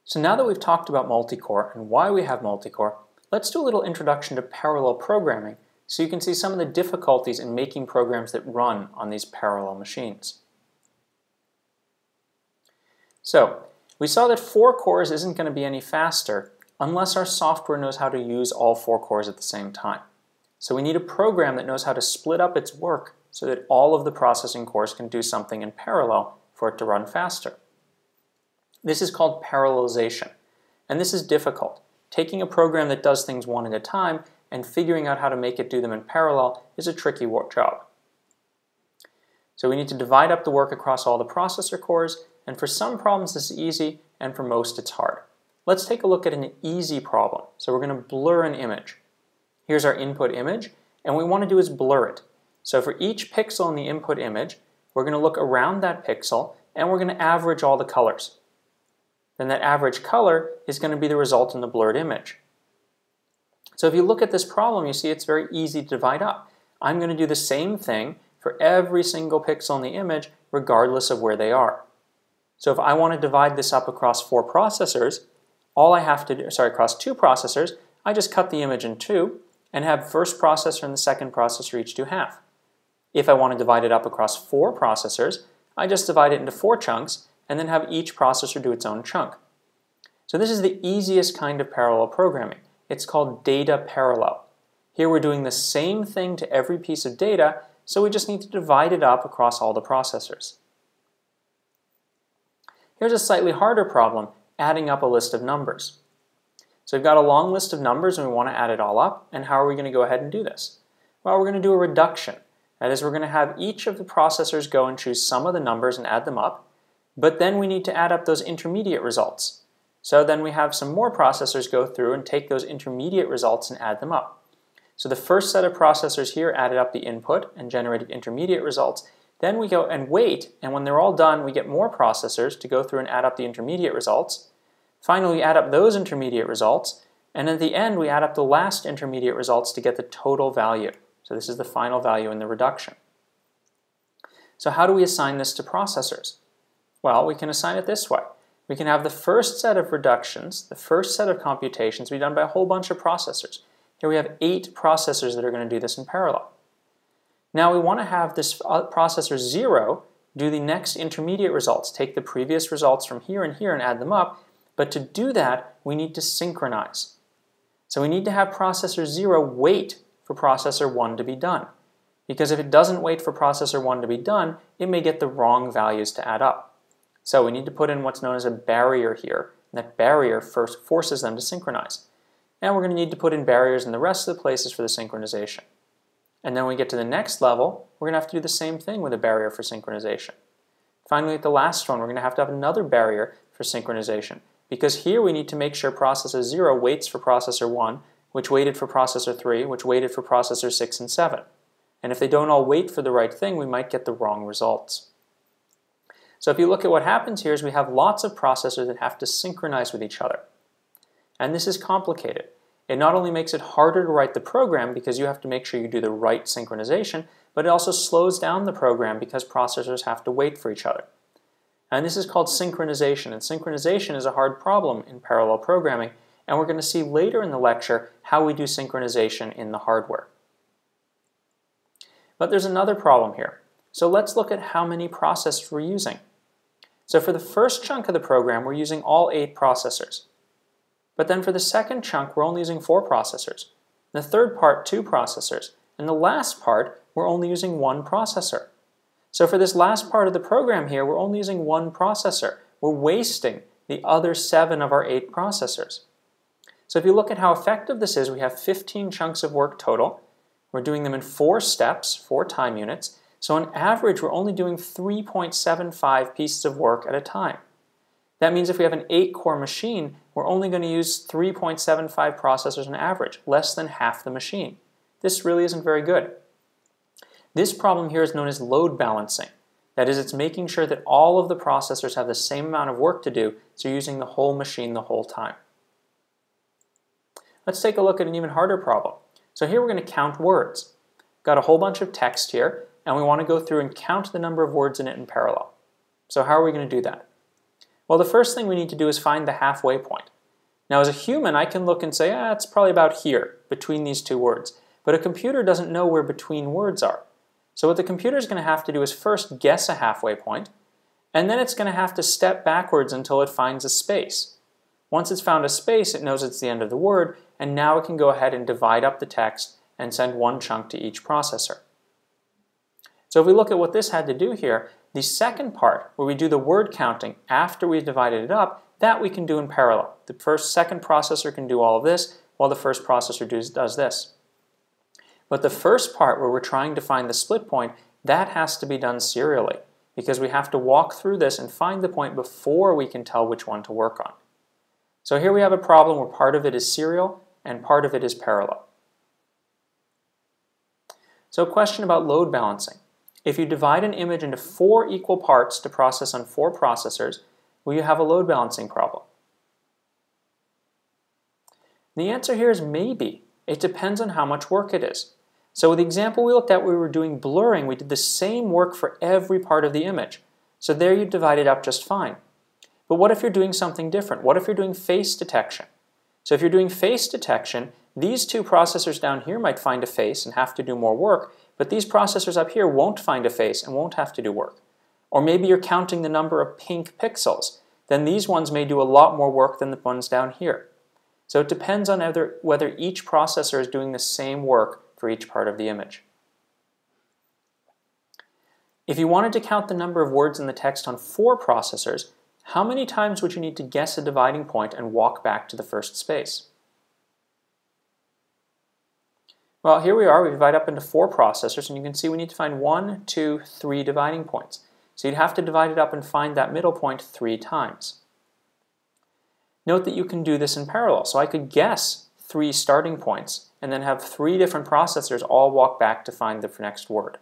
So now that we've talked about multicore and why we have multicore, let's do a little introduction to parallel programming so you can see some of the difficulties in making programs that run on these parallel machines. So, we saw that 4 cores isn't going to be any faster unless our software knows how to use all 4 cores at the same time. So we need a program that knows how to split up its work so that all of the processing cores can do something in parallel for it to run faster. This is called parallelization, and this is difficult. Taking a program that does things one at a time and figuring out how to make it do them in parallel is a tricky job. So we need to divide up the work across all the processor cores, and for some problems this is easy, and for most it's hard. Let's take a look at an easy problem. So we're going to blur an image. Here's our input image, and what we want to do is blur it. So for each pixel in the input image, we're going to look around that pixel, and we're going to average all the colors. Then that average color is going to be the result in the blurred image. So if you look at this problem, you see it's very easy to divide up. I'm going to do the same thing for every single pixel in the image, regardless of where they are. So if I want to divide this up across 4 processors, all I have to do, across 2 processors, I just cut the image in 2 and have first processor and the second processor each do half. If I want to divide it up across 4 processors, I just divide it into 4 chunks and then have each processor do its own chunk. So this is the easiest kind of parallel programming. It's called data parallel. Here we're doing the same thing to every piece of data, so we just need to divide it up across all the processors. Here's a slightly harder problem, adding up a list of numbers. So we've got a long list of numbers and we want to add it all up, and how are we going to go ahead and do this? Well, we're going to do a reduction. That is, we're going to have each of the processors go and choose some of the numbers and add them up, but then we need to add up those intermediate results. So then we have some more processors go through and take those intermediate results and add them up. So the first set of processors here added up the input and generated intermediate results. Then we go and wait, and when they're all done, we get more processors to go through and add up the intermediate results. Finally, we add up those intermediate results, and at the end, we add up the last intermediate results to get the total value. So this is the final value in the reduction. So how do we assign this to processors? Well, we can assign it this way. We can have the first set of reductions, the first set of computations be done by a whole bunch of processors. Here we have 8 processors that are going to do this in parallel. Now we want to have this processor 0 do the next intermediate results, take the previous results from here and here and add them up, but to do that we need to synchronize. So we need to have processor 0 wait for processor 1 to be done, because if it doesn't wait for processor 1 to be done, it may get the wrong values to add up. So we need to put in what's known as a barrier here, and that barrier first forces them to synchronize. And we're going to need to put in barriers in the rest of the places for the synchronization. And then when we get to the next level, we're going to have to do the same thing with a barrier for synchronization. Finally, at the last one, we're going to have another barrier for synchronization, because here we need to make sure processor 0 waits for processor 1, which waited for processor 3, which waited for processor 6 and 7. And if they don't all wait for the right thing, we might get the wrong results. So if you look at what happens here is we have lots of processors that have to synchronize with each other. And this is complicated. It not only makes it harder to write the program because you have to make sure you do the right synchronization, but it also slows down the program because processors have to wait for each other. And this is called synchronization, and synchronization is a hard problem in parallel programming, and we're going to see later in the lecture how we do synchronization in the hardware. But there's another problem here. So let's look at how many processors we're using. So for the first chunk of the program, we're using all 8 processors. But then for the second chunk, we're only using 4 processors. The third part, 2 processors. And the last part, we're only using 1 processor. So for this last part of the program here, we're only using 1 processor. We're wasting the other 7 of our 8 processors. So if you look at how effective this is, we have 15 chunks of work total. We're doing them in 4 steps, 4 time units. So on average, we're only doing 3.75 pieces of work at a time. That means if we have an 8-core machine, we're only going to use 3.75 processors on average, less than half the machine. This really isn't very good. This problem here is known as load balancing. That is, it's making sure that all of the processors have the same amount of work to do, so you're using the whole machine the whole time. Let's take a look at an even harder problem. So here we're going to count words. Got a whole bunch of text here, and we want to go through and count the number of words in it in parallel. So how are we going to do that? Well, the first thing we need to do is find the halfway point. Now, as a human, I can look and say, it's probably about here, between these two words. But a computer doesn't know where between words are. So what the computer is going to have to do is first guess a halfway point, and then it's going to have to step backwards until it finds a space. Once it's found a space, it knows it's the end of the word, and now it can go ahead and divide up the text and send one chunk to each processor. So if we look at what this had to do here, the second part, where we do the word counting after we've divided it up, that we can do in parallel. The second processor can do all of this, while the first processor does this. But the first part, where we're trying to find the split point, that has to be done serially, because we have to walk through this and find the point before we can tell which one to work on. So here we have a problem where part of it is serial and part of it is parallel. So a question about load balancing. If you divide an image into 4 equal parts to process on 4 processors, will you have a load balancing problem? The answer here is maybe. It depends on how much work it is. So with the example we looked at where we were doing blurring, we did the same work for every part of the image. So there you divide it up just fine. But what if you're doing something different? What if you're doing face detection? So if you're doing face detection, these two processors down here might find a face and have to do more work, but these processors up here won't find a face and won't have to do work. Or maybe you're counting the number of pink pixels. Then these ones may do a lot more work than the ones down here. So it depends on whether each processor is doing the same work for each part of the image. If you wanted to count the number of words in the text on 4 processors, how many times would you need to guess a dividing point and walk back to the first space? Well, here we are. We divide up into 4 processors, and you can see we need to find 1, 2, 3 dividing points. So you'd have to divide it up and find that middle point 3 times. Note that you can do this in parallel. So I could guess 3 starting points and then have 3 different processors all walk back to find the next word.